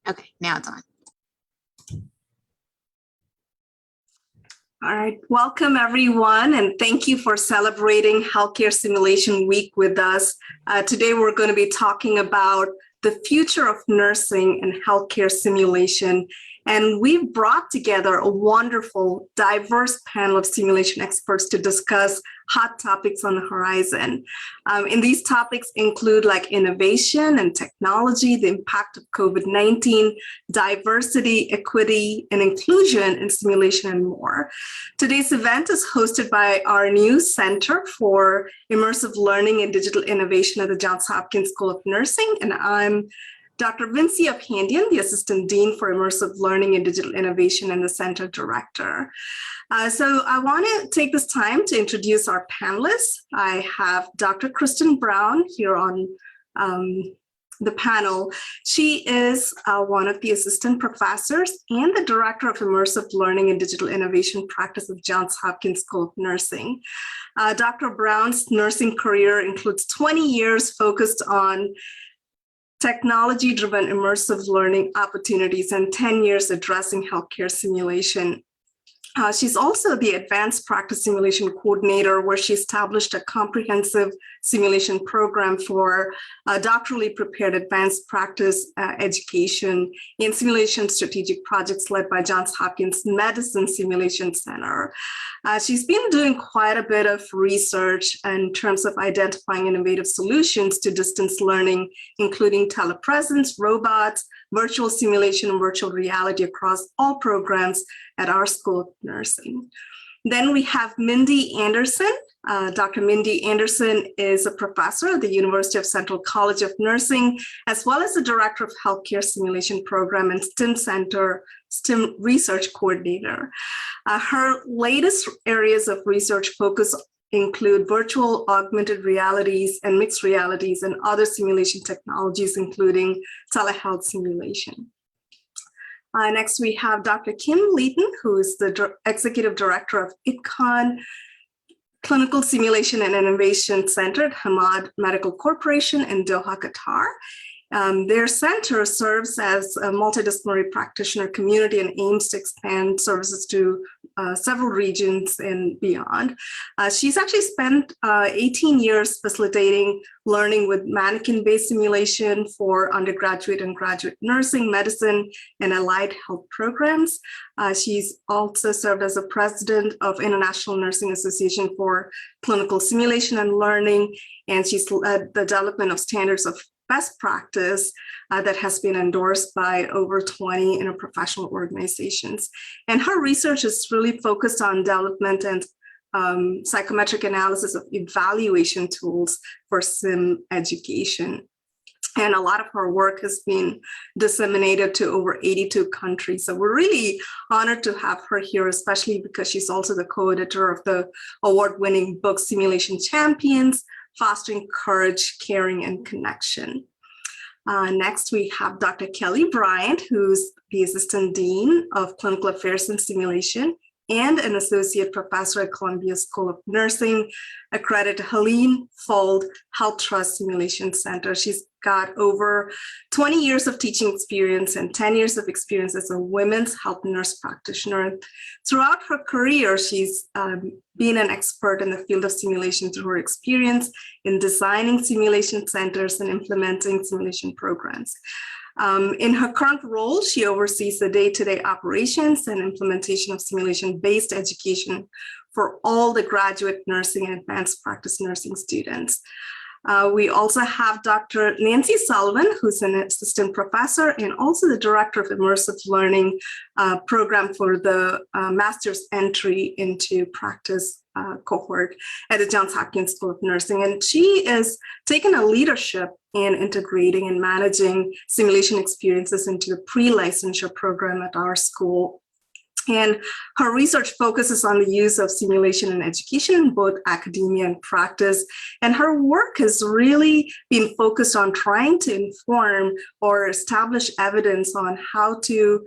Okay, now it's on. All right, welcome everyone, and thank you for celebrating Healthcare Simulation Week with us. Today we're going to be talking about the future of nursing and healthcare simulation. And we've brought together a wonderful, diverse panel of simulation experts to discuss hot topics on the horizon. And these topics include like innovation and technology, the impact of COVID-19, diversity, equity, and inclusion in simulation, and more. Today's event is hosted by our new Center for Immersive Learning and Digital Innovation at the Johns Hopkins School of Nursing, and I'm Dr. Vinci Aphandian, the Assistant Dean for Immersive Learning and Digital Innovation and the Center Director. So I want to take this time to introduce our panelists. I have Dr. Kristen Brown here on the panel. She is one of the assistant professors and the director of Immersive Learning and Digital Innovation practice of Johns Hopkins School of Nursing. Dr. Brown's nursing career includes 20 years focused on technology-driven immersive learning opportunities and 10 years addressing healthcare simulation. She's also the Advanced Practice Simulation Coordinator, where she established a comprehensive simulation program for doctorally prepared advanced practice education in simulation strategic projects led by Johns Hopkins Medicine Simulation Center. She's been doing quite a bit of research in terms of identifying innovative solutions to distance learning, including telepresence, robots, virtual simulation, and virtual reality across all programs at our School of Nursing. Then we have Mindy Anderson. Dr. Mindy Anderson is a professor at the University of Central College of Nursing, as well as the Director of Healthcare Simulation Program and STEM Center STEM Research Coordinator. Her latest areas of research focus include virtual augmented realities and mixed realities and other simulation technologies, including telehealth simulation. Next, we have Dr. Kim Leighton, who is the Executive Director of ITCON Clinical Simulation and Innovation Center at Hamad Medical Corporation in Doha, Qatar. Their center serves as a multidisciplinary practitioner community and aims to expand services to several regions and beyond. She's actually spent 18 years facilitating learning with mannequin-based simulation for undergraduate and graduate nursing, medicine, and allied health programs. She's also served as a president of International Nursing Association for Clinical Simulation and Learning, and she's led the development of standards of best practice that has been endorsed by over 20 interprofessional organizations. And her research is really focused on development and psychometric analysis of evaluation tools for sim education. And a lot of her work has been disseminated to over 82 countries. So we're really honored to have her here, especially because she's also the co-editor of the award-winning book Simulation Champions: Fostering Courage, Caring, and Connection. Next, we have Dr. Kelly Bryant, who's the Assistant Dean of Clinical Affairs and Simulation and an Associate Professor at Columbia School of Nursing, accredited Helene Fold Health Trust Simulation Center. She's got over 20 years of teaching experience and 10 years of experience as a women's health nurse practitioner. Throughout her career, she's been an expert in the field of simulation through her experience in designing simulation centers and implementing simulation programs. In her current role, she oversees the day-to-day operations and implementation of simulation-based education for all the graduate nursing and advanced practice nursing students. We also have Dr. Nancy Sullivan, who's an assistant professor and also the director of immersive learning program for the master's entry into practice cohort at the Johns Hopkins School of Nursing. And she is taking a leadership in integrating and managing simulation experiences into the pre-licensure program at our school. And her research focuses on the use of simulation in education in both academia and practice. And her work has really been focused on trying to inform or establish evidence on how to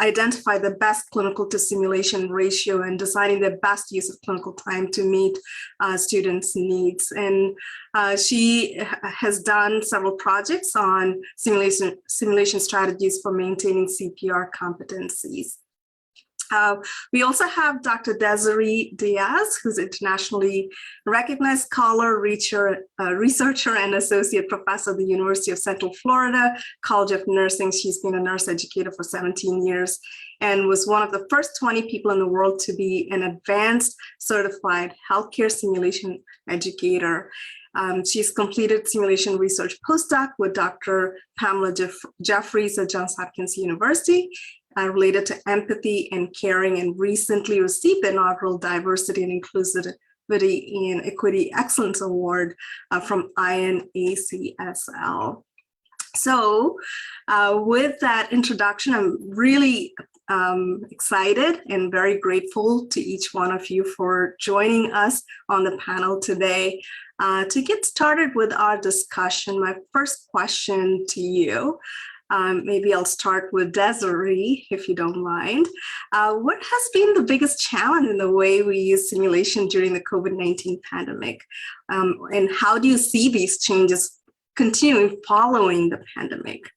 identify the best clinical to simulation ratio and deciding the best use of clinical time to meet students' needs. And she has done several projects on simulation strategies for maintaining CPR competencies. We also have Dr. Desiree Diaz, who's internationally recognized scholar, researcher, and associate professor at the University of Central Florida College of Nursing. She's been a nurse educator for 17 years and was one of the first 20 people in the world to be an advanced certified healthcare simulation educator. She's completed simulation research postdoc with Dr. Pamela Jeffries at Johns Hopkins University, related to empathy and caring, and recently received the inaugural Diversity and Inclusivity and Equity Excellence Award from INACSL. So with that introduction, I'm really excited and very grateful to each one of you for joining us on the panel today. To get started with our discussion, my first question to you, maybe I'll start with Desiree, if you don't mind. What has been the biggest challenge in the way we use simulation during the COVID-19 pandemic? And how do you see these changes continuing following the pandemic?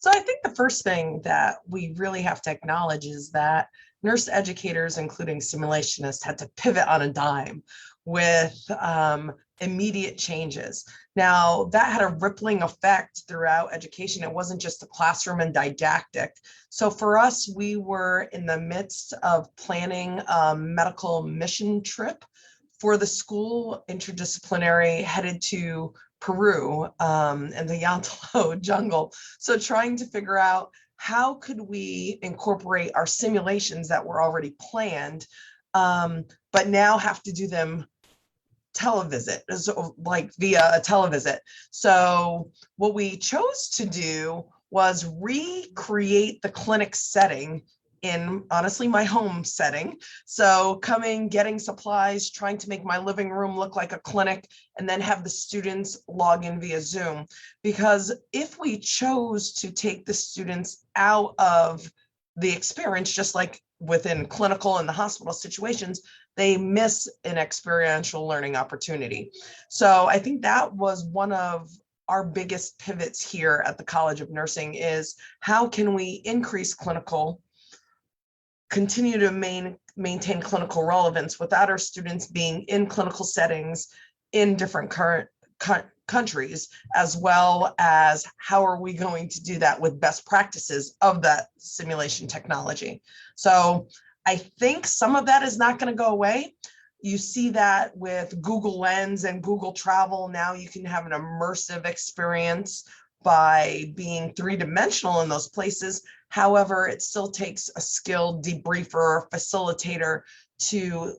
So I think the first thing that we really have to acknowledge is that nurse educators, including simulationists, had to pivot on a dime with immediate changes. Now, that had a rippling effect throughout education. It wasn't just the classroom and didactic. So for us, we were in the midst of planning a medical mission trip for the school, interdisciplinary, headed to Peru and the Yantalo jungle. So trying to figure out how could we incorporate our simulations that were already planned, but now have to do them televisit, so like via a televisit. So what we chose to do was recreate the clinic setting in, honestly, my home setting. So coming, getting supplies, trying to make my living room look like a clinic, and then have the students log in via Zoom. Because if we chose to take the students out of the experience, just like within clinical and the hospital situations, they miss an experiential learning opportunity. So I think that was one of our biggest pivots here at the College of Nursing, is how can we increase clinical, continue to maintain clinical relevance without our students being in clinical settings in different current countries, as well as how are we going to do that with best practices of that simulation technology. So I think some of that is not going to go away. You see that with Google Lens and Google Travel. Now you can have an immersive experience by being three-dimensional in those places. However, it still takes a skilled debriefer or facilitator to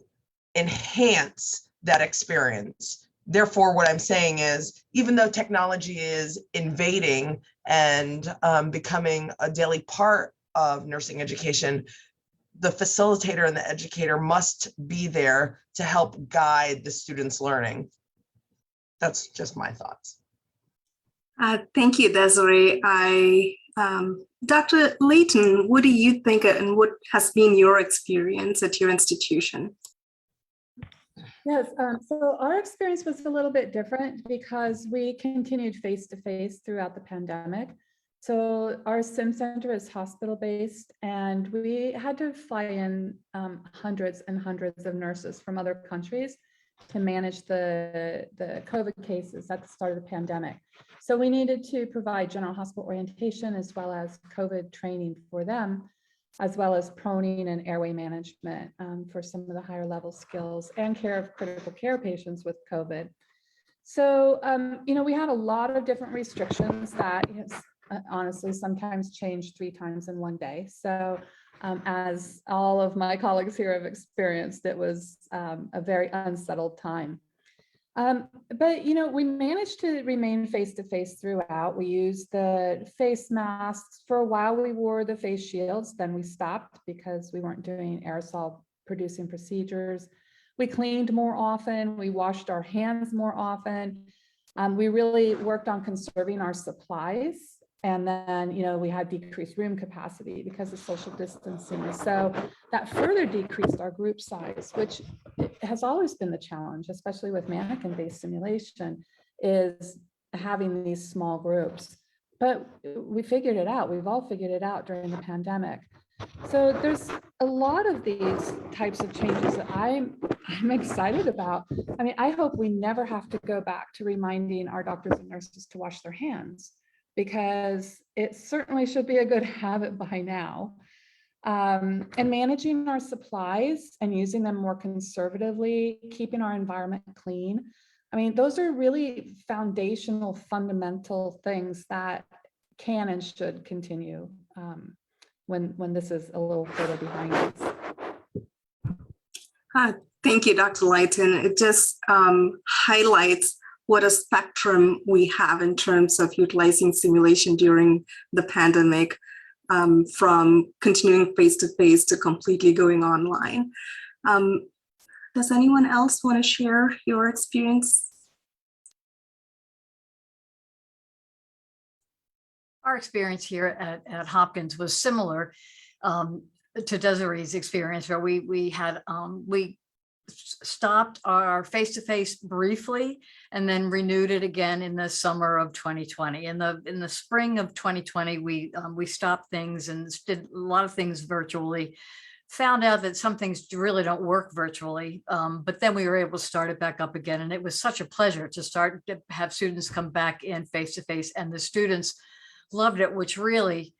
enhance that experience. Therefore, what I'm saying is, even though technology is invading and becoming a daily part of nursing education, the facilitator and the educator must be there to help guide the students' learning. That's just my thoughts. Thank you, Desiree. Dr. Layton, what do you think and what has been your experience at your institution? Yes, so our experience was a little bit different because we continued face-to-face throughout the pandemic. So our sim center is hospital-based, and we had to fly in hundreds and hundreds of nurses from other countries to manage the COVID cases at the start of the pandemic. So we needed to provide general hospital orientation as well as COVID training for them, as well as proning and airway management for some of the higher level skills, and care of critical care patients with COVID. So, we had a lot of different restrictions that honestly sometimes change 3 times in one day. So as all of my colleagues here have experienced, it was a very unsettled time. But we managed to remain face-to-face throughout. We used the face masks. For a while, we wore the face shields. Then we stopped because we weren't doing aerosol producing procedures. We cleaned more often. We washed our hands more often. We really worked on conserving our supplies. And then, we had decreased room capacity because of social distancing. So that further decreased our group size, which has always been the challenge, especially with mannequin-based simulation, is having these small groups. But we figured it out. We've all figured it out during the pandemic. So there's a lot of these types of changes that I'm excited about. I mean, I hope we never have to go back to reminding our doctors and nurses to wash their hands, because it certainly should be a good habit by now. And managing our supplies and using them more conservatively, keeping our environment clean. I mean, those are really foundational, fundamental things that can and should continue when this is a little further behind us. Thank you, Dr. Lighton. It just highlights what a spectrum we have in terms of utilizing simulation during the pandemic, from continuing face-to-face to completely going online. Does anyone else want to share your experience? Our experience here at Hopkins was similar to Desiree's experience, where we stopped our face-to-face briefly and then renewed it again in the summer of 2020. In the spring of 2020, we stopped things and did a lot of things virtually. Found out that some things really don't work virtually, but then we were able to start it back up again, and it was such a pleasure to have students come back in face-to-face, and the students loved it, which really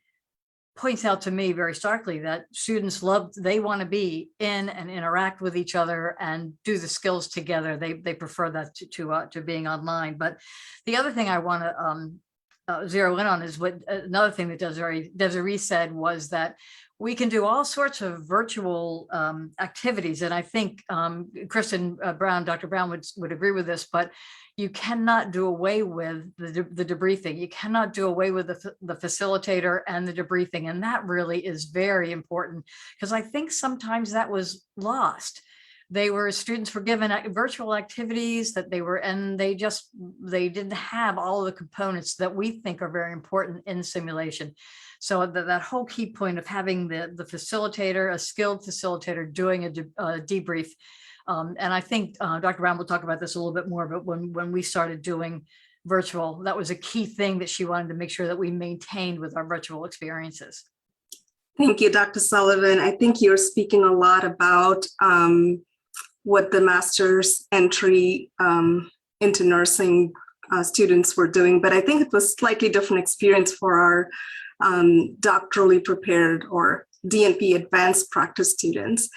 points out to me very starkly that students they want to be in and interact with each other and do the skills together. They prefer that to being online. But the other thing I want to zero in on is another thing that Desiree said was that we can do all sorts of virtual activities. And I think Kristen Brown, Dr. Brown would agree with this, but you cannot do away with the debriefing. You cannot do away with the facilitator and the debriefing. And that really is very important, because I think sometimes that was lost. Students were given virtual activities that they didn't have all of the components that we think are very important in simulation. So that whole key point of having the facilitator, a skilled facilitator, doing a debrief. And I think Dr. Brown will talk about this a little bit more, but when we started doing virtual, that was a key thing that she wanted to make sure that we maintained with our virtual experiences. Thank you, Dr. Sullivan. I think you're speaking a lot about what the master's entry into nursing students were doing, but I think it was slightly different experience for our doctorally prepared or DNP advanced practice students.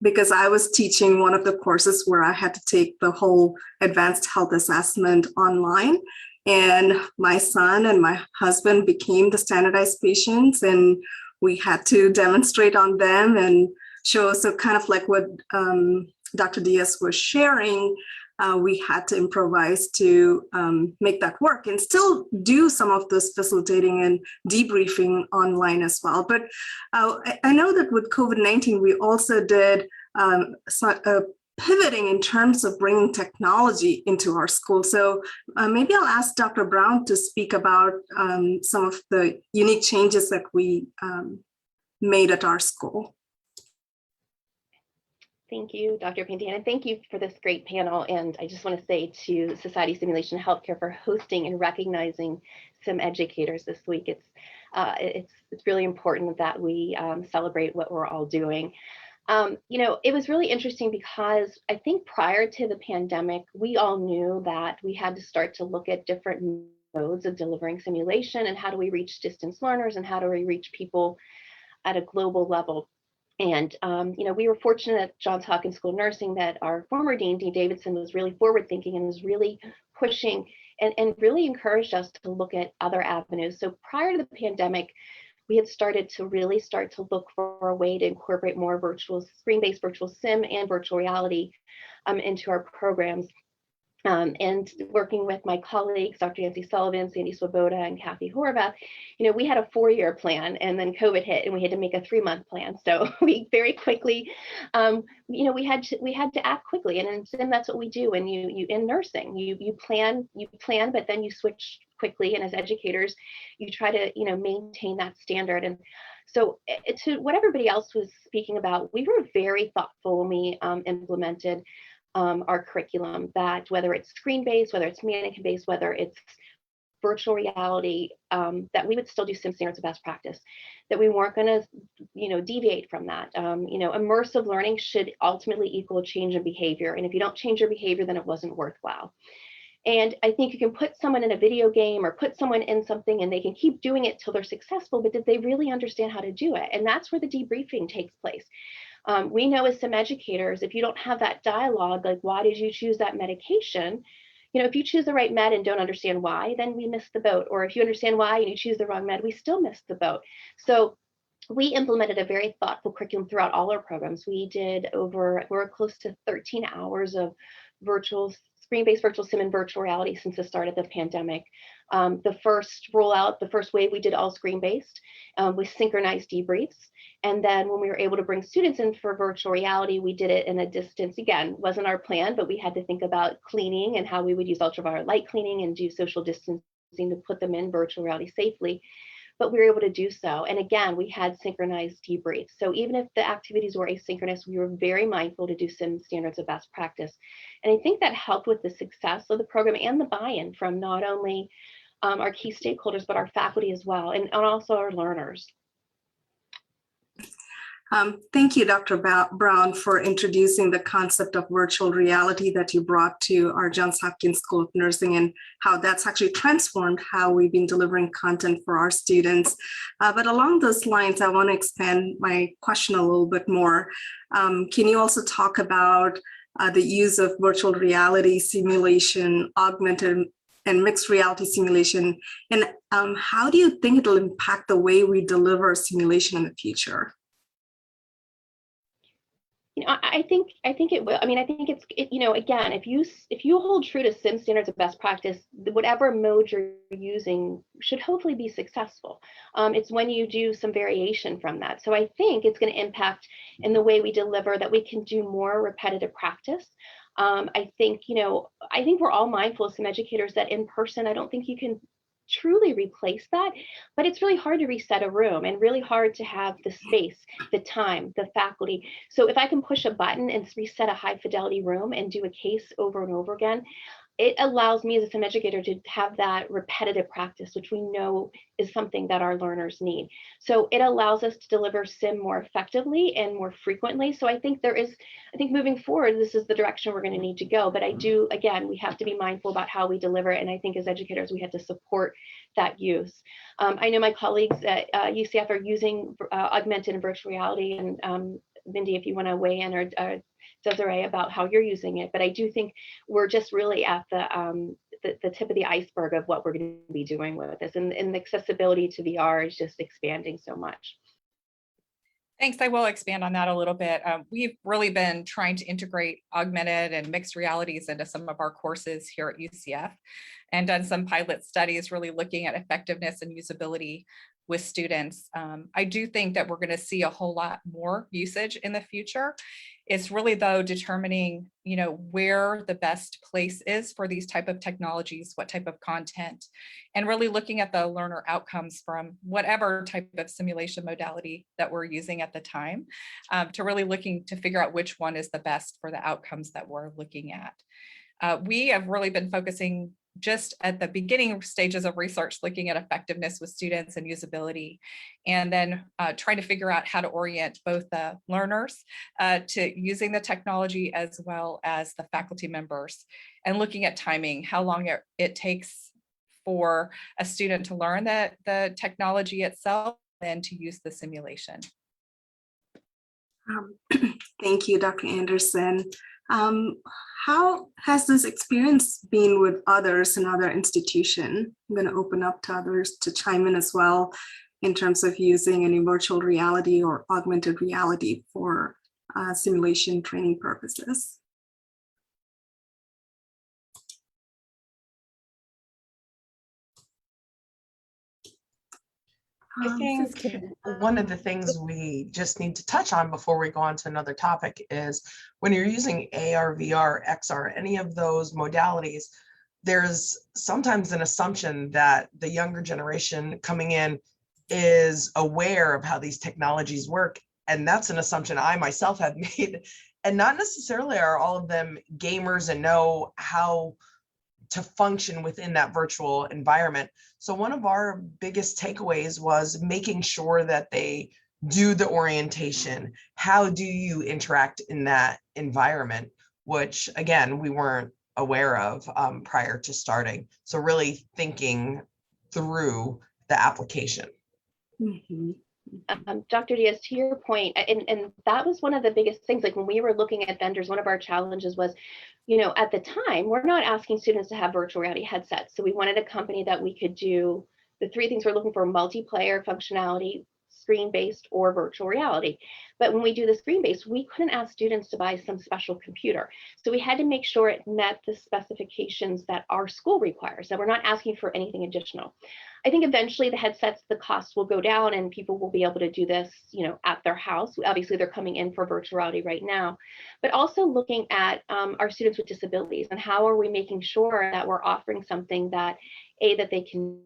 Because I was teaching one of the courses where I had to take the whole advanced health assessment online, and my son and my husband became the standardized patients, and we had to demonstrate on them and show. So kind of like what Dr. Diaz was sharing, we had to improvise to make that work and still do some of this facilitating and debriefing online as well. But I know that with COVID-19, we also did pivoting in terms of bringing technology into our school. So maybe I'll ask Dr. Brown to speak about some of the unique changes that we made at our school. Thank you, Dr. Pantana. Thank you for this great panel. And I just want to say to Society Simulation Healthcare for hosting and recognizing sim educators this week. It's really important that we celebrate what we're all doing. It was really interesting because I think prior to the pandemic, we all knew that we had to start to look at different modes of delivering simulation and how do we reach distance learners and how do we reach people at a global level. And, we were fortunate at Johns Hopkins School of Nursing that our former Dean, Dean Davidson, was really forward thinking and was really pushing and really encouraged us to look at other avenues. So prior to the pandemic, we had started to look for a way to incorporate more screen-based virtual sim and virtual reality into our programs. And working with my colleagues, Dr. Nancy Sullivan, Sandy Swoboda, and Kathy Horvath, we had a 4-year plan, and then COVID hit, and we had to make a 3-month plan. So we very quickly, we had to act quickly, and in sim, that's what we do. And you in nursing, you plan, but then you switch quickly. And as educators, you try to, maintain that standard. And so to what everybody else was speaking about, we were very thoughtful when we implemented our curriculum, that whether it's screen-based, whether it's mannequin-based, whether it's virtual reality, that we would still do sim standards of best practice, that we weren't going to, deviate from that. Immersive learning should ultimately equal change in behavior. And if you don't change your behavior, then it wasn't worthwhile. And I think you can put someone in a video game or put someone in something and they can keep doing it till they're successful, but did they really understand how to do it? And that's where the debriefing takes place. We know as sim educators, if you don't have that dialogue, like, why did you choose that medication? If you choose the right med and don't understand why, then we missed the boat. Or if you understand why and you choose the wrong med, we still missed the boat. So we implemented a very thoughtful curriculum throughout all our programs. We're close to 13 hours of screen-based virtual sim and virtual reality since the start of the pandemic. The first rollout, the first wave, we did all screen-based with synchronized debriefs. And then when we were able to bring students in for virtual reality, we did it in a distance. Again, wasn't our plan, but we had to think about cleaning and how we would use ultraviolet light cleaning and do social distancing to put them in virtual reality safely. But we were able to do so. And again, we had synchronized debriefs. So even if the activities were asynchronous, we were very mindful to do sim standards of best practice. And I think that helped with the success of the program and the buy-in from not only our key stakeholders, but our faculty as well, and also our learners. Thank you, Dr. Brown, for introducing the concept of virtual reality that you brought to our Johns Hopkins School of Nursing and how that's actually transformed how we've been delivering content for our students. But along those lines, I want to expand my question a little bit more. Can you also talk about the use of virtual reality simulation, augmented and mixed reality simulation, and how do you think it'll impact the way we deliver simulation in the future? I think it will. I mean, I think again, if you hold true to sim standards of best practice, whatever mode you're using should hopefully be successful. It's when you do some variation from that. So I think it's going to impact in the way we deliver, that we can do more repetitive practice. I think we're all mindful as sim educators that in person, I don't think you can truly replace that, but it's really hard to reset a room and really hard to have the space, the time, the faculty. So if I can push a button and reset a high fidelity room and do a case over and over again, it allows me as a sim educator to have that repetitive practice, which we know is something that our learners need. So it allows us to deliver sim more effectively and more frequently. So I think moving forward, this is the direction we're going to need to go. But again, we have to be mindful about how we deliver it. And I think as educators, we have to support that use. I know my colleagues at UCF are using augmented and virtual reality. And Mindy, if you want to weigh in, or Desiree, about how you're using it. But I do think we're just really at the tip of the iceberg of what we're going to be doing with this. And the accessibility to VR is just expanding so much. Thanks. I will expand on that a little bit. We've really been trying to integrate augmented and mixed realities into some of our courses here at UCF and done some pilot studies really looking at effectiveness and usability with students. I do think that we're going to see a whole lot more usage in the future. It's really, though, determining, where the best place is for these type of technologies, what type of content, and really looking at the learner outcomes from whatever type of simulation modality that we're using at the time, to really looking to figure out which one is the best for the outcomes that we're looking at. We have really been focusing just at the beginning stages of research, looking at effectiveness with students and usability, and then trying to figure out how to orient both the learners to using the technology as well as the faculty members, and looking at timing, how long it takes for a student to learn the technology itself and to use the simulation. Thank you, Dr. Anderson. How has this experience been with others in other institutions? I'm going to open up to others to chime in as well in terms of using any virtual reality or augmented reality for simulation training purposes. I think one of the things we just need to touch on before we go on to another topic is when you're using AR, VR, XR, any of those modalities, there's sometimes an assumption that the younger generation coming in is aware of how these technologies work. And that's an assumption I myself have made. And not necessarily are all of them gamers and know how to function within that virtual environment. So one of our biggest takeaways was making sure that they do the orientation. How do you interact in that environment? Which again, we weren't aware of prior to starting. So really thinking through the application. Mhm. Dr. Diaz, to your point, and that was one of the biggest things, like when we were looking at vendors, one of our challenges was, at the time, we're not asking students to have virtual reality headsets. So we wanted a company that we could do the three things we're looking for: multiplayer functionality, screen-based, or virtual reality. But when we do the screen-based, we couldn't ask students to buy some special computer. So we had to make sure it met the specifications that our school requires, that we're not asking for anything additional. I think eventually the headsets, the cost will go down and people will be able to do this, at their house. Obviously, they're coming in for virtual reality right now, but also looking at our students with disabilities and how are we making sure that we're offering something that they can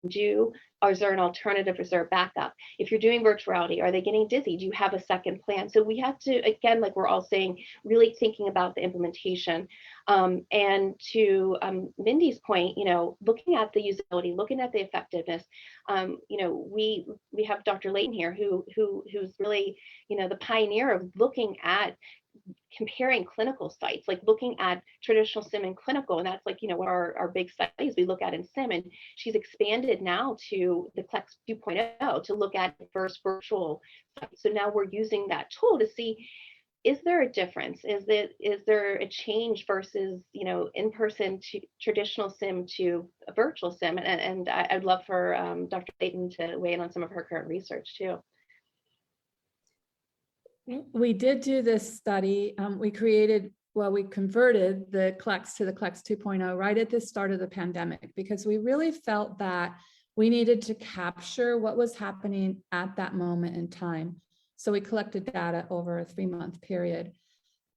do, or is there an alternative, is there a backup? If you're doing virtual reality, are they getting dizzy? Do you have a second plan? So we have to, again, like we're all saying, really thinking about the implementation. And to Mindy's point, looking at the usability, looking at the effectiveness. We have Dr. Layton here who's really, the pioneer of looking at comparing clinical sites, like looking at traditional sim and clinical, and that's like what our big studies we look at in sim, and she's expanded now to the CLEX 2.0 to look at the first virtual sites. So now we're using that tool to see, is there a difference? Is there a change versus in-person to traditional sim to a virtual sim? And I'd love for Dr. Layton to weigh in on some of her current research too. We did do this study. We converted the CLEX to the CLEX 2.0 right at the start of the pandemic, because we really felt that we needed to capture what was happening at that moment in time. So we collected data over a 3-month period,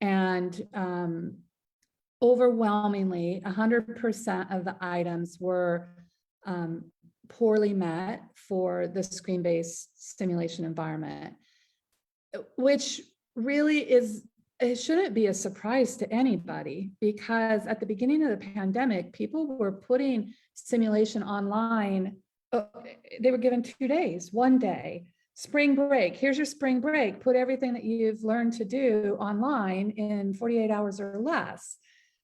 and overwhelmingly 100% of the items were poorly met for the screen-based simulation environment, which really it shouldn't be a surprise to anybody, because at the beginning of the pandemic, people were putting simulation online. They were given 2 days, 1 day, spring break. Here's your spring break. Put everything that you've learned to do online in 48 hours or less.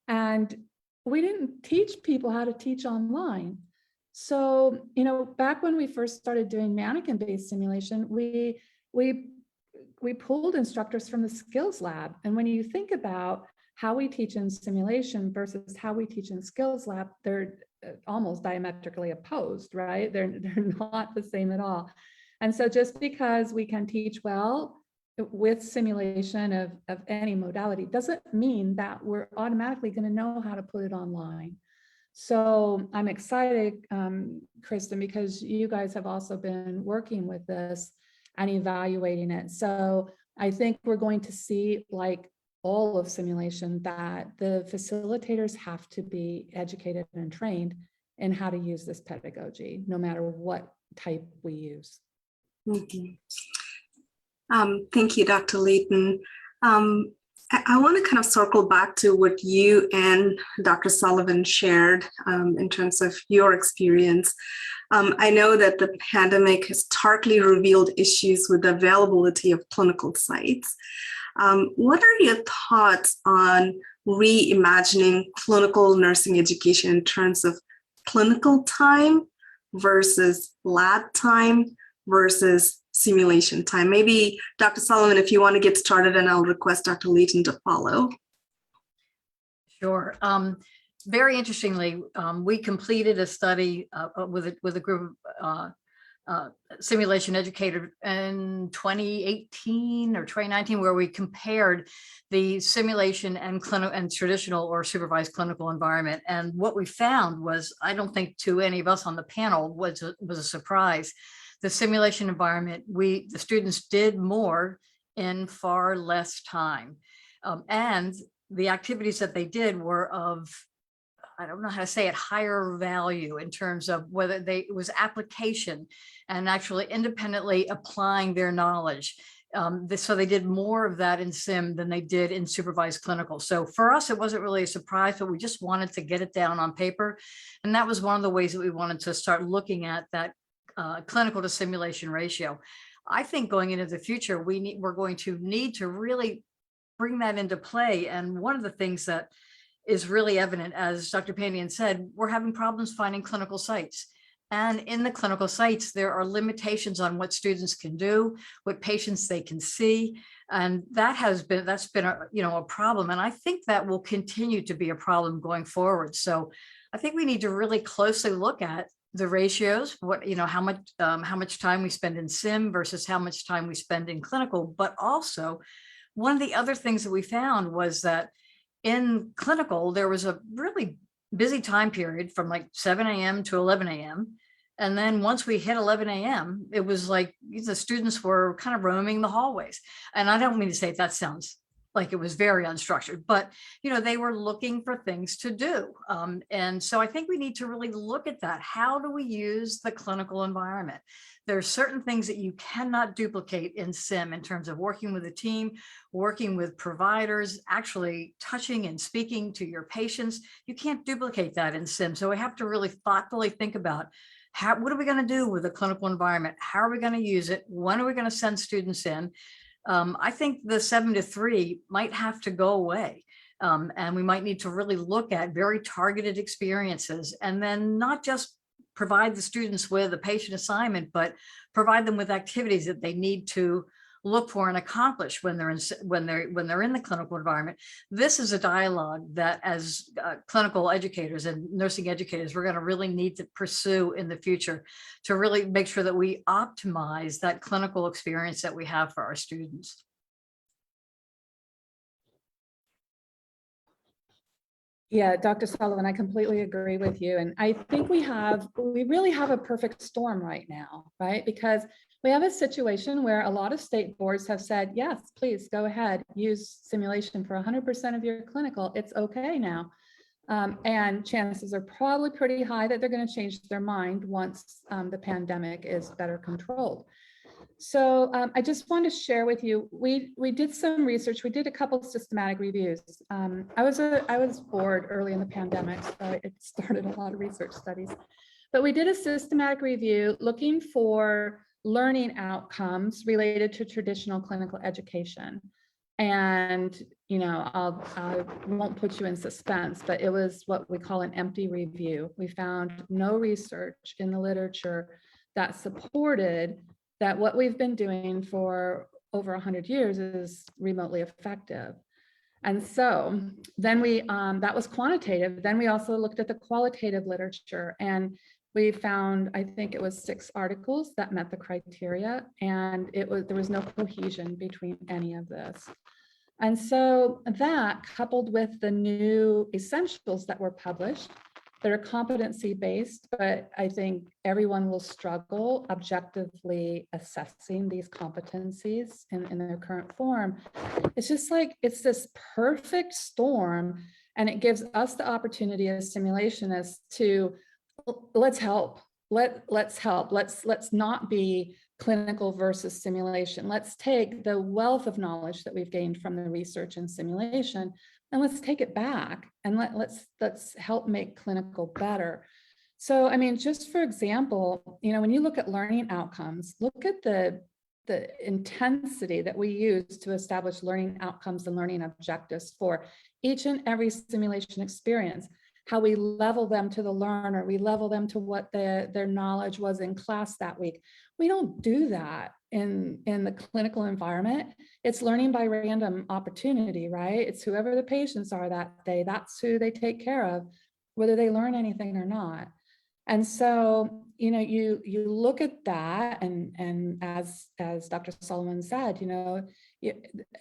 And we didn't teach people how to teach online. So, back when we first started doing mannequin-based simulation, we pulled instructors from the skills lab. And when you think about how we teach in simulation versus how we teach in skills lab, they're almost diametrically opposed, right? They're not the same at all. And so just because we can teach well with simulation of any modality doesn't mean that we're automatically going to know how to put it online. So I'm excited, Kristen, because you guys have also been working with this and evaluating it. So I think we're going to see, like all of simulation, that the facilitators have to be educated and trained in how to use this pedagogy, no matter what type we use. Mhm. Thank you, Dr. Layton. I want to kind of circle back to what you and Dr. Sullivan shared in terms of your experience. I know that the pandemic has starkly revealed issues with the availability of clinical sites. What are your thoughts on reimagining clinical nursing education in terms of clinical time versus lab time versus simulation time? Maybe Dr. Sullivan, if you want to get started, and I'll request Dr. Layton to follow. Sure. Very interestingly, we completed a study with a group of simulation educators in 2018 or 2019, where we compared the simulation and traditional or supervised clinical environment. And what we found was, I don't think to any of us on the panel was a surprise. The simulation environment, the students did more in far less time. And the activities that they did were of I don't know how to say it, higher value in terms of whether it was application and actually independently applying their knowledge. So they did more of that in sim than they did in supervised clinical. So for us, it wasn't really a surprise, but we just wanted to get it down on paper. And that was one of the ways that we wanted to start looking at that clinical to simulation ratio. I think going into the future, we're going to need to really bring that into play. And one of the things that is really evident, as Dr. Pandian said, we're having problems finding clinical sites. And in the clinical sites, there are limitations on what students can do, what patients they can see. And that's been a problem. And I think that will continue to be a problem going forward. So I think we need to really closely look at the ratios, how much time we spend in sim versus how much time we spend in clinical. But also, one of the other things that we found was that in clinical, there was a really busy time period from like 7 a.m. to 11 a.m. And then once we hit 11 a.m., it was like the students were kind of roaming the hallways. And I don't mean to say that sounds like it was very unstructured, but they were looking for things to do. And so I think we need to really look at that. How do we use the clinical environment? There are certain things that you cannot duplicate in sim in terms of working with a team, working with providers, actually touching and speaking to your patients. You can't duplicate that in sim. So we have to really thoughtfully think about what are we going to do with the clinical environment? How are we going to use it? When are we going to send students in? I think the 7 to 3 might have to go away. And we might need to really look at very targeted experiences, and then not just provide the students with a patient assignment, but provide them with activities that they need to look for and accomplish when they're in the clinical environment. This is a dialogue that as clinical educators and nursing educators, we're going to really need to pursue in the future to really make sure that we optimize that clinical experience that we have for our students. Yeah, Dr. Sullivan, I completely agree with you. And I think we really have a perfect storm right now, right? Because we have a situation where a lot of state boards have said, yes, please go ahead, use simulation for 100% of your clinical. It's okay now. And chances are probably pretty high that they're going to change their mind once the pandemic is better controlled. So I just want to share with you, we did some research. We did a couple of systematic reviews. I was bored early in the pandemic, so it started a lot of research studies. But we did a systematic review looking for learning outcomes related to traditional clinical education. And, I won't put you in suspense, but it was what we call an empty review. We found no research in the literature that supported that what we've been doing for over 100 years is remotely effective. And so then that was quantitative. Then we also looked at the qualitative literature, and we found, I think it was 6 articles that met the criteria, and there was no cohesion between any of this. And so that, coupled with the new essentials that were published, that are competency-based, but I think everyone will struggle objectively assessing these competencies in their current form. It's just like, it's this perfect storm, and it gives us the opportunity as simulationists to, let's help. Let's help. Let's not be clinical versus simulation. Let's take the wealth of knowledge that we've gained from the research and simulation, and let's take it back and let's help make clinical better. So, I mean, just for example, when you look at learning outcomes, look at the intensity that we use to establish learning outcomes and learning objectives for each and every simulation experience. How we level them to the learner, we level them to what their knowledge was in class that week. We don't do that in the clinical environment. It's learning by random opportunity, right? It's whoever the patients are that day, that's who they take care of, whether they learn anything or not. And so, you look at that, and as Dr. Sullivan said,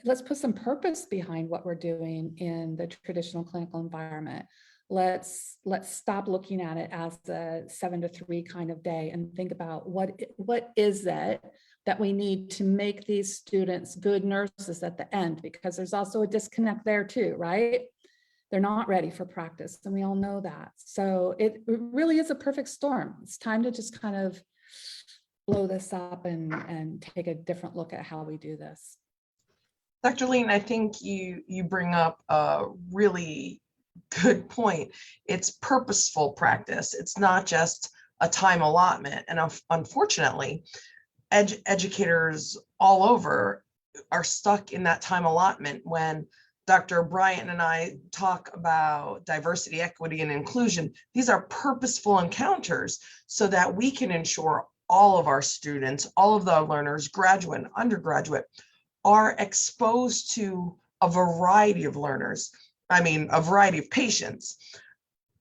let's put some purpose behind what we're doing in the traditional clinical environment. Let's stop looking at it as a 7 to 3 kind of day and think about what is it that we need to make these students good nurses at the end, because there's also a disconnect there too, right? they're not ready for practice, and we all know that. So it really is a perfect storm. It's time to just kind of blow this up and take a different look at how we do this. Dr. Lean, I think you bring up a really good point. It's purposeful practice. It's not just a time allotment. And unfortunately, educators all over are stuck in that time allotment when Dr. Bryant and I talk about diversity, equity, and inclusion. These are purposeful encounters so that we can ensure all of our students, all of the learners, graduate and undergraduate, are exposed to a variety of learners. I mean, a variety of patients.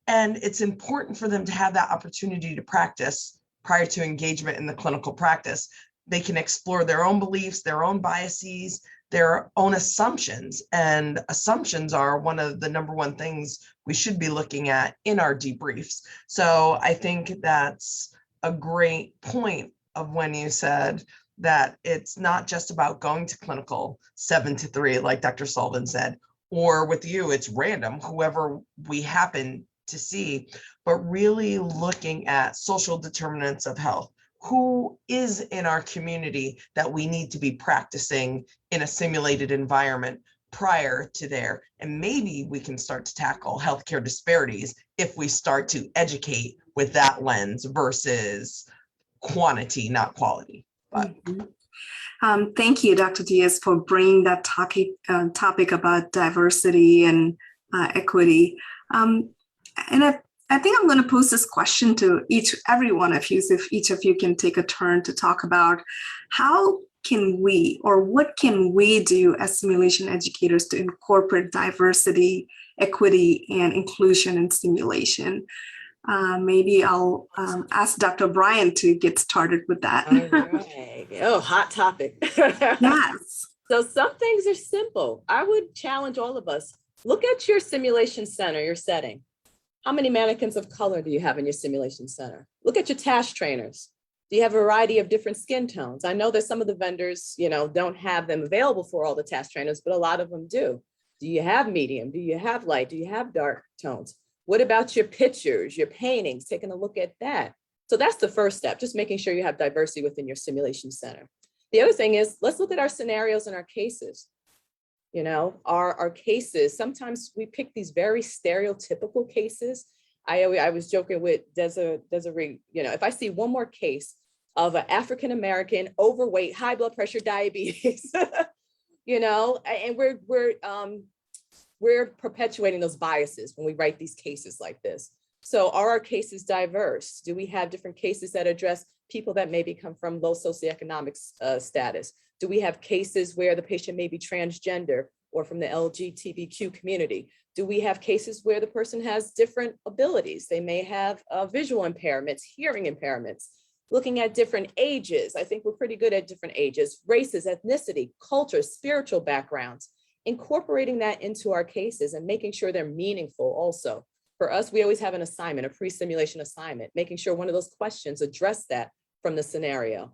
And it's important for them to have that opportunity to practice prior to engagement in the clinical practice. They can explore their own beliefs, their own biases, their own assumptions. And assumptions are one of the number one things we should be looking at in our debriefs. So I think that's a great point of when you said that it's not just about going to clinical 7 to 3, like Dr. Sullivan said, or with you, it's random, whoever we happen to see, but really looking at social determinants of health. Who is in our community that we need to be practicing in a simulated environment prior to there? And maybe we can start to tackle healthcare disparities if we start to educate with that lens versus quantity, not quality. But Thank you, Dr. Diaz, for bringing that topic about diversity and equity. And I think I'm going to pose this question to every one of you, so if each of you can take a turn to talk about how can we, or what can we do as simulation educators to incorporate diversity, equity, and inclusion in simulation? Maybe I'll ask Dr. Bryant to get started with that. All right. Oh, hot topic. Yes. So some things are simple. I would challenge all of us. Look at your simulation center, your setting. How many mannequins of color do you have in your simulation center? Look at your task trainers. Do you have a variety of different skin tones? I know that some of the vendors, don't have them available for all the task trainers, but a lot of them do. Do you have medium? Do you have light? Do you have dark tones? What about your pictures, your paintings, taking a look at that? So that's the first step, just making sure you have diversity within your simulation center. The other thing is, let's look at our scenarios and our cases. Our cases, sometimes we pick these very stereotypical cases. I was joking with Desiree, if I see one more case of an African-American, overweight, high blood pressure, diabetes, and we're perpetuating those biases when we write these cases like this. So are our cases diverse? Do we have different cases that address people that maybe come from low socioeconomic status? Do we have cases where the patient may be transgender or from the LGBTQ community? Do we have cases where the person has different abilities? They may have visual impairments, hearing impairments, looking at different ages. I think we're pretty good at different ages, races, ethnicity, culture, spiritual backgrounds, incorporating that into our cases and making sure they're meaningful also. For us, we always have an assignment, a pre-simulation assignment, making sure one of those questions address that from the scenario.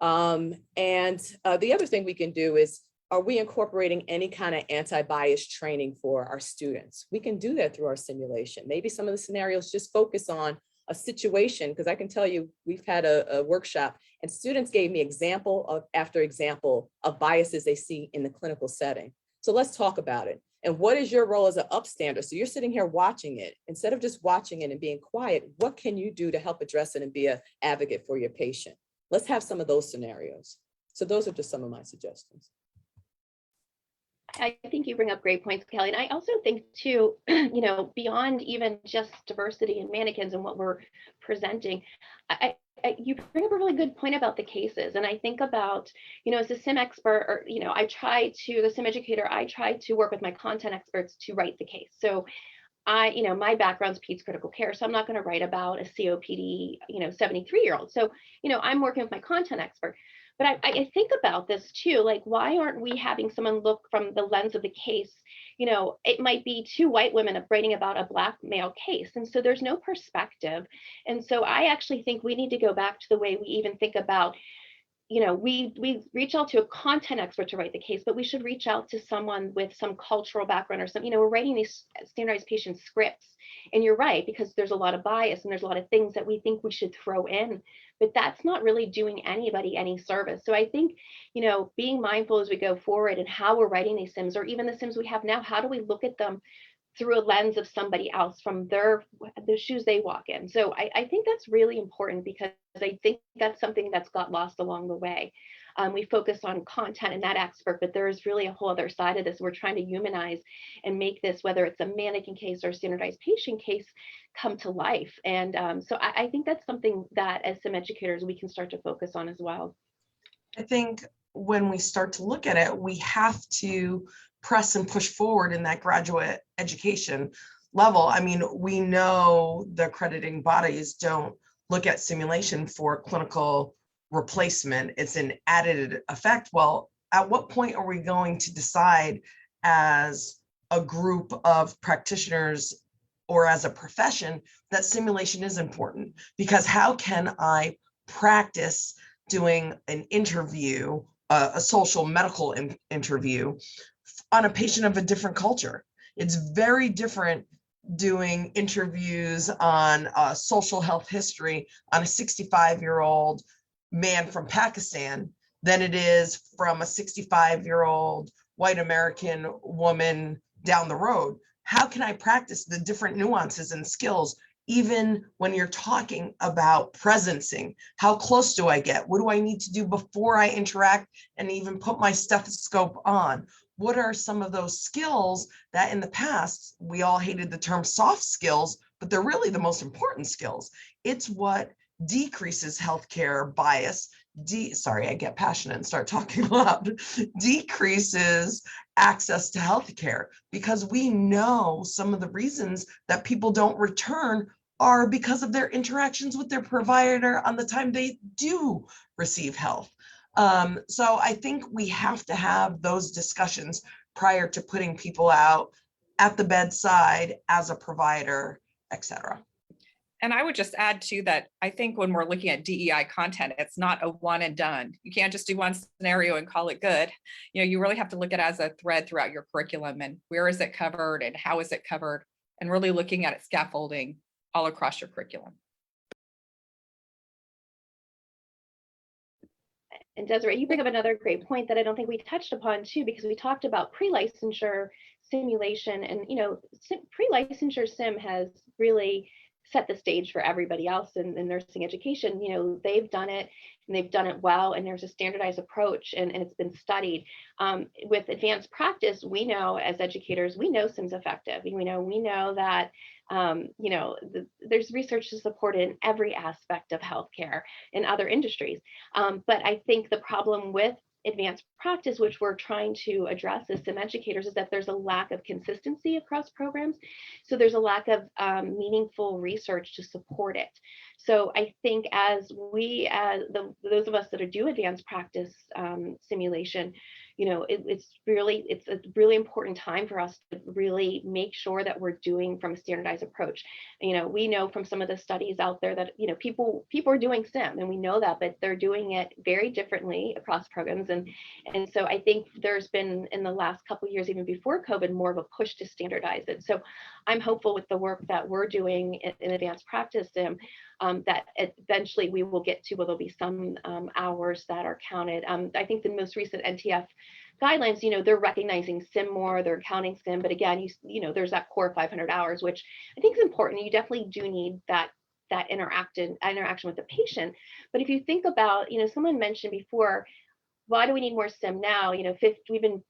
The other thing we can do is, are we incorporating any kind of anti-bias training for our students? We can do that through our simulation. Maybe some of the scenarios just focus on a situation, because I can tell you, we've had a workshop and students gave me example after example of biases they see in the clinical setting. So let's talk about it. And what is your role as an upstander? So you're sitting here watching it. Instead of just watching it and being quiet, what can you do to help address it and be an advocate for your patient? Let's have some of those scenarios. So those are just some of my suggestions. I think you bring up great points, Kelly. And I also think too, beyond even just diversity and mannequins and what we're presenting, you bring up a really good point about the cases. And I think about, as a sim expert, or, the sim educator, I try to work with my content experts to write the case. So my background's peds critical care, so I'm not going to write about a COPD, 73-year-old. So, I'm working with my content expert. But I think about this too, like, why aren't we having someone look from the lens of the case? It might be two white women writing about a Black male case. And so there's no perspective. And so I actually think we need to go back to the way we even think about, we reach out to a content expert to write the case, but we should reach out to someone with some cultural background or some, we're writing these standardized patient scripts. And you're right, because there's a lot of bias and there's a lot of things that we think we should throw in, but that's not really doing anybody any service. So I think, being mindful as we go forward and how we're writing these sims, or even the sims we have now, how do we look at them through a lens of somebody else from the shoes they walk in. So I think that's really important, because I think that's something that's got lost along the way. We focus on content and that expert, but there's really a whole other side of this. We're trying to humanize and make this, whether it's a mannequin case or a standardized patient case, come to life. And so I think that's something that as sim educators, we can start to focus on as well. I think when we start to look at it, we have to press and push forward in that graduate education level. I mean, we know the accrediting bodies don't look at simulation for clinical replacement. It's an added effect. Well, at what point are we going to decide as a group of practitioners or as a profession that simulation is important? Because how can I practice doing an interview, a social medical interview on a patient of a different culture? It's very different doing interviews on social health history on a 65-year-old man from Pakistan than it is from a 65-year-old white American woman down the road. How can I practice the different nuances and skills, even when you're talking about presencing? How close do I get? What do I need to do before I interact and even put my stethoscope on? What are some of those skills that in the past, we all hated the term soft skills, but they're really the most important skills. It's what decreases healthcare bias. Sorry, I get passionate and start talking loud. Decreases access to healthcare, because we know some of the reasons that people don't return are because of their interactions with their provider on the time they do receive health. So I think we have to have those discussions prior to putting people out at the bedside as a provider, et cetera. And I would just add to that, I think when we're looking at DEI content, it's not a one and done. You can't just do one scenario and call it good. You really have to look at it as a thread throughout your curriculum, and where is it covered and how is it covered, and really looking at it scaffolding all across your curriculum. And Desiree, you bring up another great point that I don't think we touched upon too, because we talked about pre-licensure simulation, and pre-licensure sim has really set the stage for everybody else in nursing education. They've done it and they've done it well, and there's a standardized approach, and it's been studied. With advanced practice, we know as educators, we know sim's effective. We know that there's research to support it in every aspect of healthcare and other industries. But I think the problem with advanced practice, which we're trying to address as sim educators, is that there's a lack of consistency across programs. So there's a lack of meaningful research to support it. So I think as those of us that do advanced practice simulation, it's a really important time for us to really make sure that we're doing from a standardized approach. We know from some of the studies out there that people are doing sim, and we know that, but they're doing it very differently across programs. And so I think there's been, in the last couple of years, even before COVID, more of a push to standardize it. So I'm hopeful with the work that we're doing in advanced practice sim, that eventually we will get to where there'll be some hours that are counted. I think the most recent NTF guidelines, they're recognizing sim more, they're counting sim, but again, there's that core 500 hours, which I think is important. You definitely do need that interaction with the patient. But if you think about, someone mentioned before, why do we need more sim now? We've been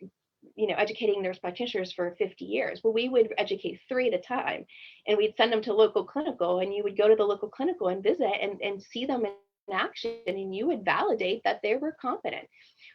educating nurse practitioners for 50 years. Well, we would educate 3 at a time, and we'd send them to local clinical, and you would go to the local clinical and visit and see them in action, and you would validate that they were competent.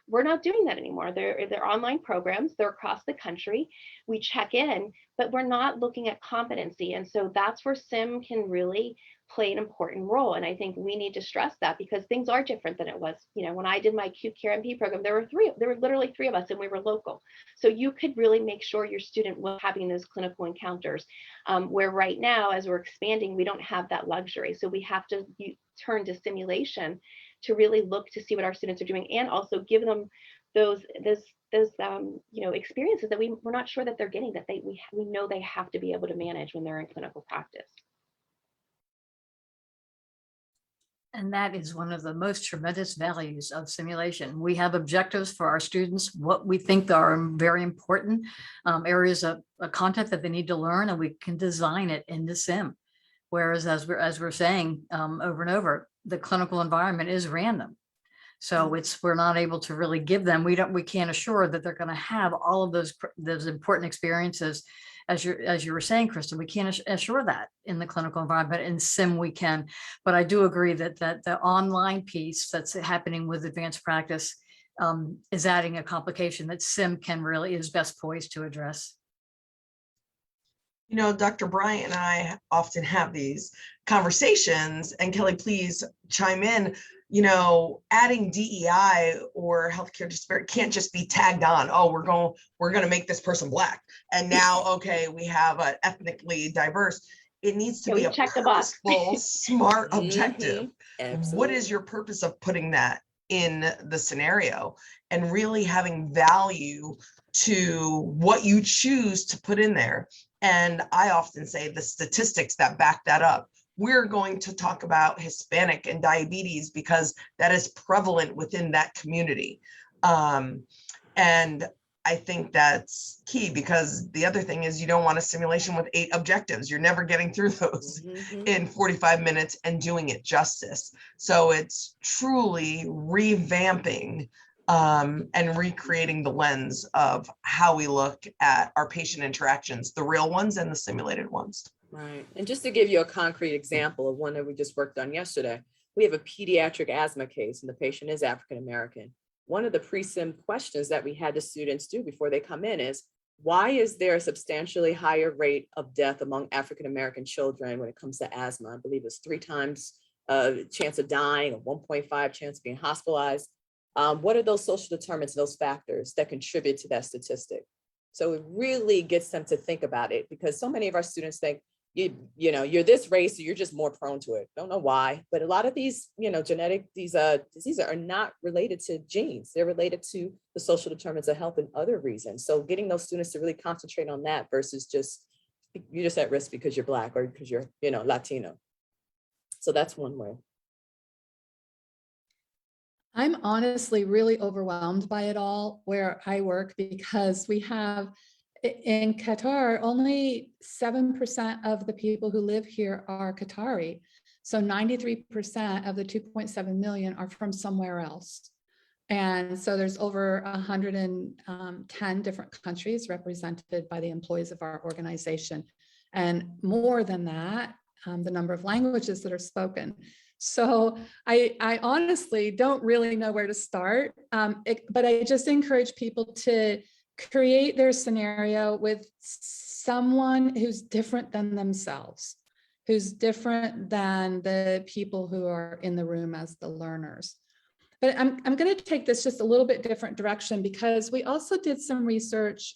We're not doing that anymore. They're online programs, they're across the country. We check in, but we're not looking at competency. And so that's where sim can really play an important role. And I think we need to stress that, because things are different than it was. When I did my acute care MP program, there were literally 3 of us, and we were local. So you could really make sure your student was having those clinical encounters, where right now, as we're expanding, we don't have that luxury. So we have to turn to simulation to really look to see what our students are doing and also give them those experiences that we're not sure that they're getting, that we know they have to be able to manage when they're in clinical practice. And that is one of the most tremendous values of simulation. We have objectives for our students, what we think are very important areas of content that they need to learn, and we can design it in the sim. Whereas as we're saying over and over, the clinical environment is random. So we're not able to really give them, we can't assure that they're going to have all of those important experiences. As you were saying, Kristen, we can't assure that in the clinical environment. In sim we can, but I do agree that the online piece that's happening with advanced practice is adding a complication that sim is best poised to address. You know, Dr. Bryant and I often have these conversations, and Kelly, please chime in. You know, adding DEI or healthcare disparity can't just be tagged on. Oh, we're going to make this person Black, and now, okay, we have an ethnically diverse. It needs to be a check the box. purposeful, smart objective. Absolutely. What is your purpose of putting that in the scenario, and really having value to what you choose to put in there? And I often say the statistics that back that up. We're going to talk about Hispanic and diabetes because that is prevalent within that community. And I think that's key, because the other thing is you don't want a simulation with 8 objectives. You're never getting through those in 45 minutes and doing it justice. So it's truly revamping and recreating the lens of how we look at our patient interactions, the real ones and the simulated ones. Right. And just to give you a concrete example of one that we just worked on yesterday, we have a pediatric asthma case and the patient is African-American. One of the pre-sim questions that we had the students do before they come in is, why is there a substantially higher rate of death among African-American children when it comes to asthma? I believe it's 3 times chance of dying, a 1.5 chance of being hospitalized. What are those social determinants, those factors that contribute to that statistic? So it really gets them to think about it, because so many of our students think, you know, you're this race, so you're just more prone to it. Don't know why, but a lot of these, genetic, these diseases are not related to genes. They're related to the social determinants of health and other reasons. So getting those students to really concentrate on that versus just, you're just at risk because you're Black or because you're, Latino. So that's one way. I'm honestly really overwhelmed by it all where I work, because we have in Qatar, only 7% of the people who live here are Qatari. So 93% of the 2.7 million are from somewhere else. And so there's over 110 different countries represented by the employees of our organization. And more than that, the number of languages that are spoken. So I honestly don't really know where to start, but I just encourage people to create their scenario with someone who's different than themselves, who's different than the people who are in the room as the learners. But I'm going to take this just a little bit different direction, because we also did some research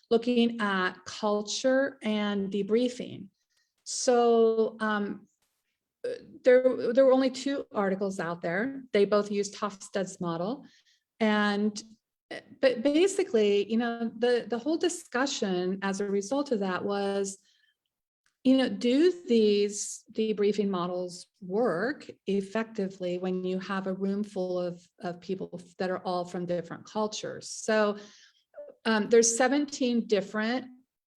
looking at culture and debriefing. So there were only 2 articles out there. They both used Hofstede's model. But basically, the whole discussion as a result of that was, do these debriefing models work effectively when you have a room full of people that are all from different cultures? So there's 17 different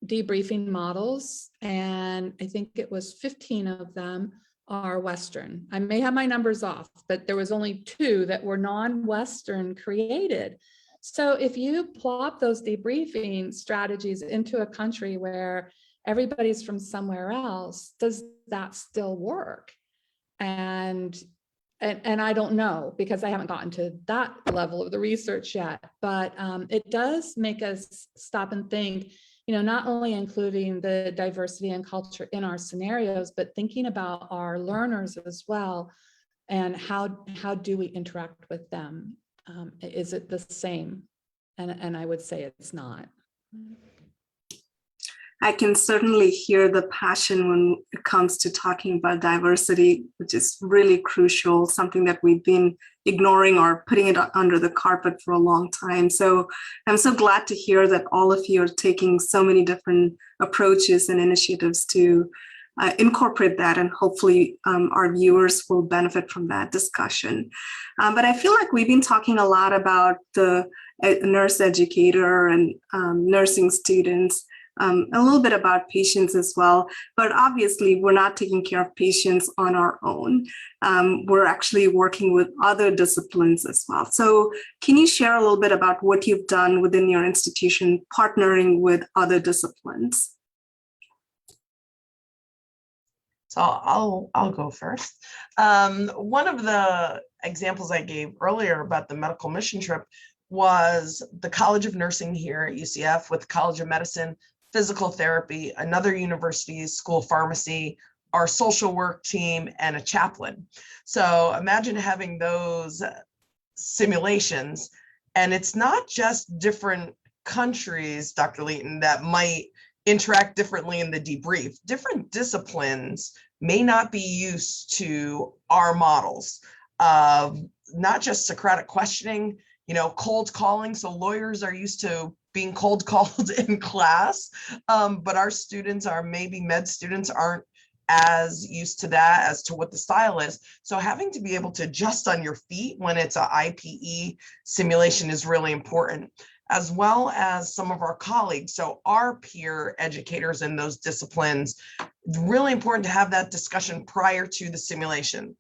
debriefing models, and I think it was 15 of them are Western. I may have my numbers off, but there was only 2 that were non-Western created. So if you plop those debriefing strategies into a country where everybody's from somewhere else, does that still work? And I don't know, because I haven't gotten to that level of the research yet, but it does make us stop and think, not only including the diversity and culture in our scenarios, but thinking about our learners as well, and how do we interact with them? Is it the same? And I would say it's not. I can certainly hear the passion when it comes to talking about diversity, which is really crucial, something that we've been ignoring or putting it under the carpet for a long time. So I'm so glad to hear that all of you are taking so many different approaches and initiatives to incorporate that, and hopefully our viewers will benefit from that discussion. But I feel like we've been talking a lot about the nurse educator and nursing students, a little bit about patients as well, but obviously we're not taking care of patients on our own. We're actually working with other disciplines as well. So can you share a little bit about what you've done within your institution, partnering with other disciplines? So I'll go first. One of the examples I gave earlier about the medical mission trip was the College of Nursing here at UCF with College of Medicine, physical therapy, another university's school of pharmacy, our social work team, and a chaplain. So imagine having those simulations, and it's not just different countries, Dr. Leighton, that might interact differently in the debrief. Different disciplines may not be used to our models of not just Socratic questioning, cold calling. So lawyers are used to being cold called in class, but our students are, maybe med students aren't as used to that as to what the style is. So having to be able to adjust on your feet when it's an IPE simulation is really important, as well as some of our colleagues. So our peer educators in those disciplines, really important to have that discussion prior to the simulation.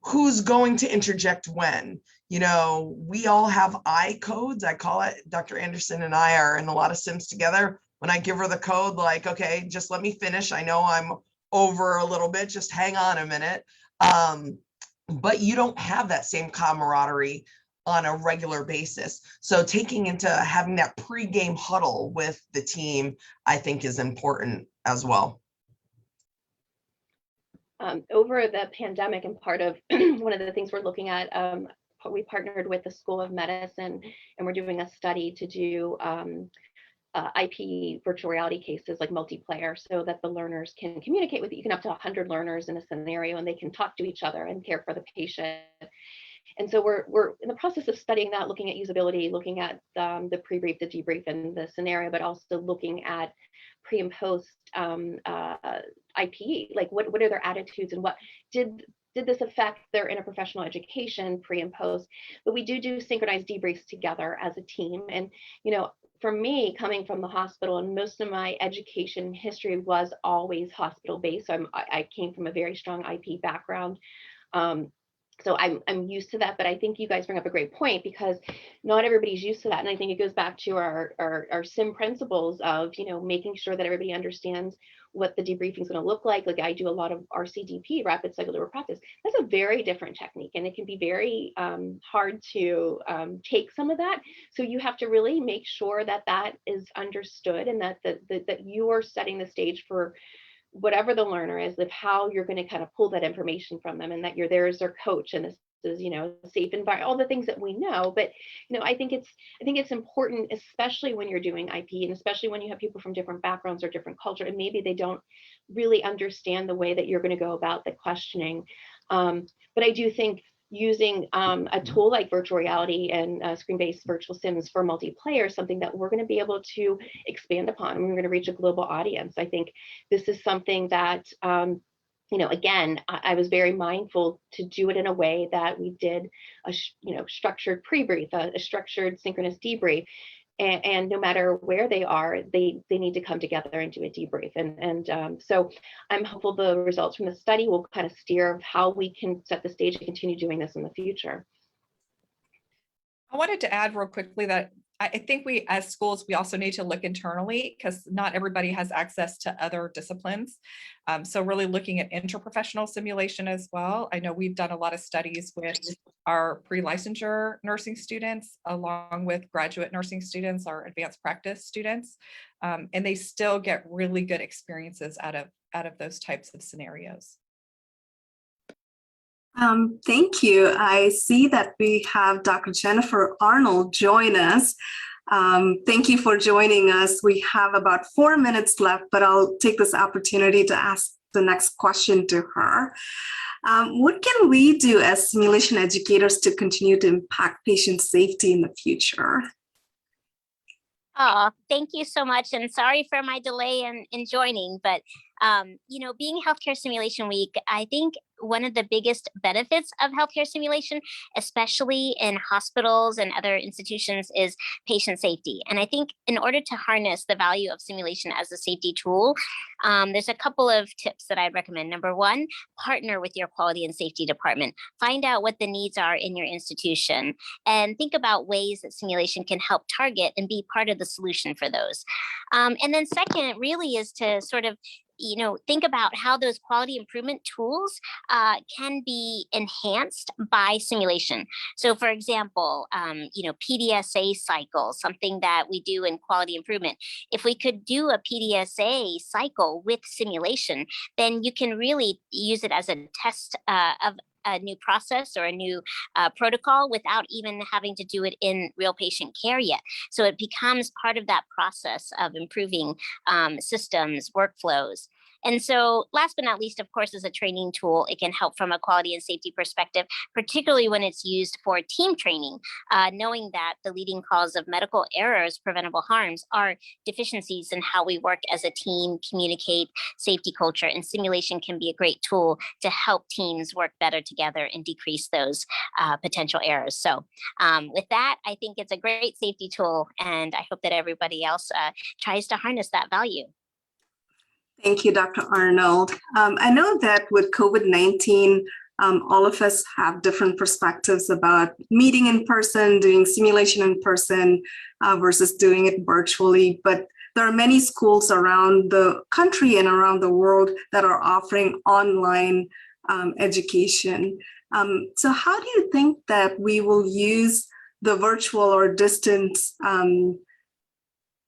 Who's going to interject when? We all have I codes, I call it. Dr. Anderson and I are in a lot of sims together. When I give her the code, like, okay, just let me finish. I know I'm over a little bit, just hang on a minute. But you don't have that same camaraderie on a regular basis. So taking into having that pre-game huddle with the team, I think is important as well. Over the pandemic, and part of one of the things we're looking at, we partnered with the School of Medicine, and we're doing a study to do IP virtual reality cases like multiplayer, so that the learners can communicate with you can up to 100 learners in a scenario, and they can talk to each other and care for the patient. And so we're in the process of studying that, looking at usability, looking at the pre-brief, the debrief, and the scenario, but also looking at pre and post IPE, like what are their attitudes, and what did this affect their interprofessional education pre and post. But we do synchronized debriefs together as a team. And for me, coming from the hospital, and most of my education history was always hospital based, so I came from a very strong IP background. So I'm used to that, but I think you guys bring up a great point, because not everybody's used to that. And I think it goes back to our SIM principles of, making sure that everybody understands what the debriefing is going to look like. Like I do a lot of RCDP, rapid cycle practice. That's a very different technique, and it can be very hard to take some of that. So you have to really make sure that that is understood, and that that you are setting the stage for whatever the learner is, of how you're going to kind of pull that information from them, and that you're there as their coach, and this is, safe environment, all the things that we know. But I think it's important, especially when you're doing IP, and especially when you have people from different backgrounds or different culture, and maybe they don't really understand the way that you're going to go about the questioning. But I do think using a tool like virtual reality and screen-based virtual sims for multiplayer is something that we're going to be able to expand upon, and we're going to reach a global audience. I think this is something that, again, I was very mindful to do it in a way that we did a structured pre-brief, a structured synchronous debrief. And no matter where they are, they need to come together and do a debrief. And so I'm hopeful the results from the study will kind of steer how we can set the stage to continue doing this in the future. I wanted to add real quickly that I think we, as schools, we also need to look internally, because not everybody has access to other disciplines. So really looking at interprofessional simulation as well. I know we've done a lot of studies with our pre-licensure nursing students, along with graduate nursing students, our advanced practice students, and they still get really good experiences out of those types of scenarios. Thank you. I see that we have Dr. Jennifer Arnold join us. Thank you for joining us. We have about 4 minutes left, but I'll take this opportunity to ask the next question to her. What can we do as simulation educators to continue to impact patient safety in the future? Oh, thank you so much. And sorry for my delay in joining, but being Healthcare Simulation Week, I think one of the biggest benefits of healthcare simulation, especially in hospitals and other institutions, is patient safety. And I think in order to harness the value of simulation as a safety tool, there's a couple of tips that I'd recommend. Number one, partner with your quality and safety department. Find out what the needs are in your institution and think about ways that simulation can help target and be part of the solution for those. And then second really is to sort of think about how those quality improvement tools can be enhanced by simulation. So for example, PDSA cycles, something that we do in quality improvement. If we could do a PDSA cycle with simulation, then you can really use it as a test of a new process or a new protocol without even having to do it in real patient care yet. So it becomes part of that process of improving systems, workflows. And so last but not least, of course, as a training tool, it can help from a quality and safety perspective, particularly when it's used for team training, knowing that the leading cause of medical errors, preventable harms, are deficiencies in how we work as a team, communicate, safety culture, and simulation can be a great tool to help teams work better together and decrease those potential errors. So with that, I think it's a great safety tool, and I hope that everybody else tries to harness that value. Thank you, Dr. Arnold. I know that with COVID-19, all of us have different perspectives about meeting in person, doing simulation in person versus doing it virtually. But there are many schools around the country and around the world that are offering online education. So how do you think that we will use the virtual or distance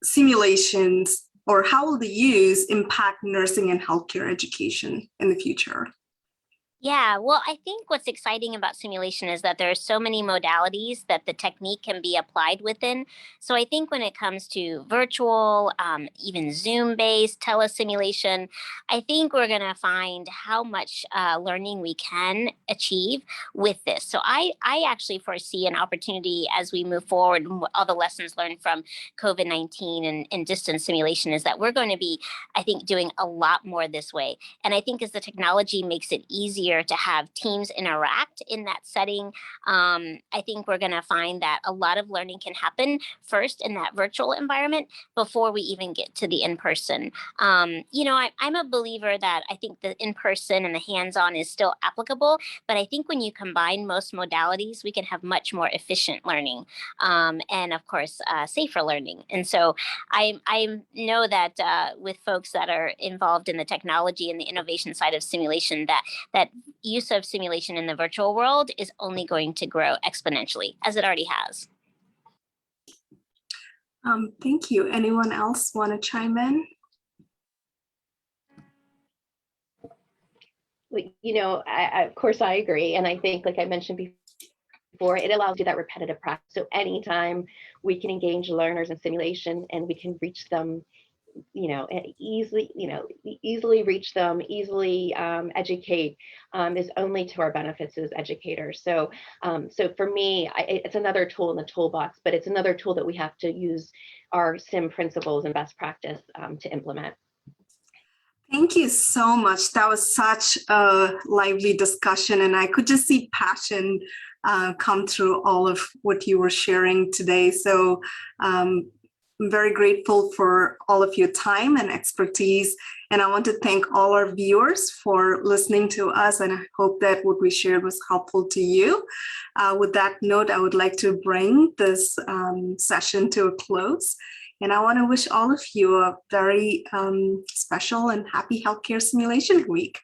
simulations, or how will the use impact nursing and healthcare education in the future? Yeah, well, I think what's exciting about simulation is that there are so many modalities that the technique can be applied within. So I think when it comes to virtual, even Zoom-based telesimulation, I think we're going to find how much learning we can achieve with this. So I actually foresee an opportunity as we move forward, all the lessons learned from COVID-19 and distance simulation is that we're going to be, I think, doing a lot more this way. And I think as the technology makes it easier to have teams interact in that setting, I think we're going to find that a lot of learning can happen first in that virtual environment before we even get to the in-person. I'm a believer that I think the in-person and the hands-on is still applicable, but I think when you combine most modalities, we can have much more efficient learning and of course, safer learning. And so I know that with folks that are involved in the technology and the innovation side of simulation, that use of simulation in the virtual world is only going to grow exponentially, as it already has. Thank you. Anyone else want to chime in? Of course, I agree. And I think, like I mentioned before, it allows you that repetitive practice. So anytime we can engage learners in simulation and we can reach them easily reach them, easily educate is only to our benefits as educators. So for me, it's another tool in the toolbox, but it's another tool that we have to use our SIM principles and best practice to implement. Thank you so much. That was such a lively discussion, and I could just see passion come through all of what you were sharing today. So I'm very grateful for all of your time and expertise. And I want to thank all our viewers for listening to us. And I hope that what we shared was helpful to you. With that note, I would like to bring this session to a close. And I want to wish all of you a very special and happy Healthcare Simulation Week.